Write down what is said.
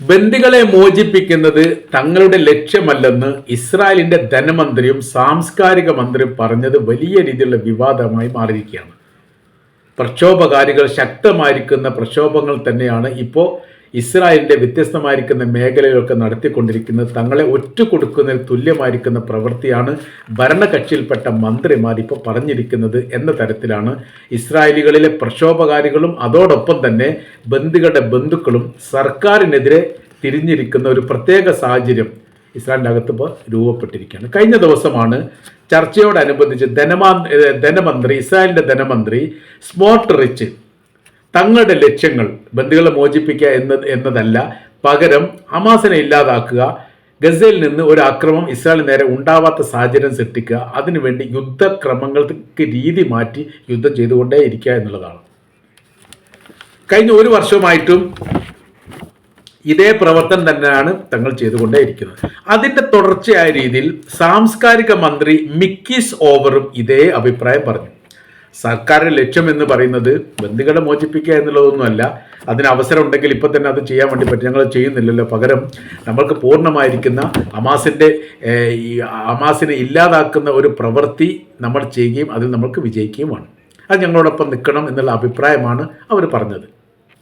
ബന്ദികളെ മോചിപ്പിക്കുന്നത് തങ്ങളുടെ ലക്ഷ്യമല്ലെന്ന് ഇസ്രായേലിന്റെ ധനമന്ത്രിയും സാംസ്കാരിക മന്ത്രിയും പറഞ്ഞത് വലിയ രീതിയിലുള്ള വിവാദമായി മാറിയിരിക്കുകയാണ്. പ്രക്ഷോഭകാരികൾ ശക്തമായിരിക്കുന്ന പ്രക്ഷോഭങ്ങൾ തന്നെയാണ് ഇപ്പോൾ ഇസ്രായേലിന്റെ വ്യത്യസ്തമായിരിക്കുന്ന മേഖലകളൊക്കെ നടത്തിക്കൊണ്ടിരിക്കുന്നത്. തങ്ങളെ ഒറ്റുകൊടുക്കുന്നതിന് തുല്യമായിരിക്കുന്ന പ്രവൃത്തിയാണ് ഭരണകക്ഷിയിൽപ്പെട്ട മന്ത്രിമാർ ഇപ്പോൾ പറഞ്ഞിരിക്കുന്നത് എന്ന തരത്തിലാണ് ഇസ്രായേലികളിലെ പ്രക്ഷോഭകാരികളും അതോടൊപ്പം തന്നെ ബന്ദികളുടെ ബന്ധുക്കളും സർക്കാരിനെതിരെ തിരിഞ്ഞിരിക്കുന്ന ഒരു പ്രത്യേക സാഹചര്യം ഇസ്രായേലിൻ്റെ അകത്ത് ഇപ്പോൾ രൂപപ്പെട്ടിരിക്കുകയാണ്. കഴിഞ്ഞ ദിവസമാണ് ചർച്ചയോടനുബന്ധിച്ച് ഇസ്രായേലിന്റെ ധനമന്ത്രി സ്മോട്രിച്ച് തങ്ങളുടെ ലക്ഷ്യങ്ങൾ ബന്ദികളെ മോചിപ്പിക്കുക എന്നതല്ല, പകരം ഹമാസിനെ ഇല്ലാതാക്കുക, ഗസയിൽ നിന്ന് ഒരു ആക്രമണം ഇസ്രായേലിന് നേരെ ഉണ്ടാവാത്ത സാഹചര്യം സൃഷ്ടിക്കുക, അതിനുവേണ്ടി യുദ്ധക്രമങ്ങൾക്ക് രീതി മാറ്റി യുദ്ധം ചെയ്തുകൊണ്ടേ ഇരിക്കുക എന്നുള്ളതാണ്. കഴിഞ്ഞ ഒരു വർഷമായിട്ടും ഇതേ പ്രവർത്തനം തന്നെയാണ് തങ്ങൾ ചെയ്തുകൊണ്ടേയിരിക്കുന്നത്. അതിൻ്റെ തുടർച്ചയായ രീതിയിൽ സാംസ്കാരിക മന്ത്രി മിക്കിസ് ഓവറും ഇതേ അഭിപ്രായം പറഞ്ഞു. സർക്കാരിന്റെ ലക്ഷ്യം എന്ന് പറയുന്നത് ബന്ദികളെ മോചിപ്പിക്കുക എന്നുള്ളതൊന്നുമല്ല. അതിന് അവസരം ഉണ്ടെങ്കിൽ ഇപ്പം തന്നെ അത് ചെയ്യാൻ വേണ്ടി പറ്റും. ഞങ്ങൾ ചെയ്യുന്നില്ലല്ലോ. പകരം നമ്മൾക്ക് പൂർണ്ണമായിരിക്കുന്ന ഹമാസിനെ ഇല്ലാതാക്കുന്ന ഒരു പ്രവൃത്തി നമ്മൾ ചെയ്യുകയും അതിൽ നമ്മൾക്ക് വിജയിക്കുകയുമാണ്. അത് ഞങ്ങളോടൊപ്പം നിൽക്കണം എന്നുള്ള അഭിപ്രായമാണ് അവർ പറഞ്ഞത്.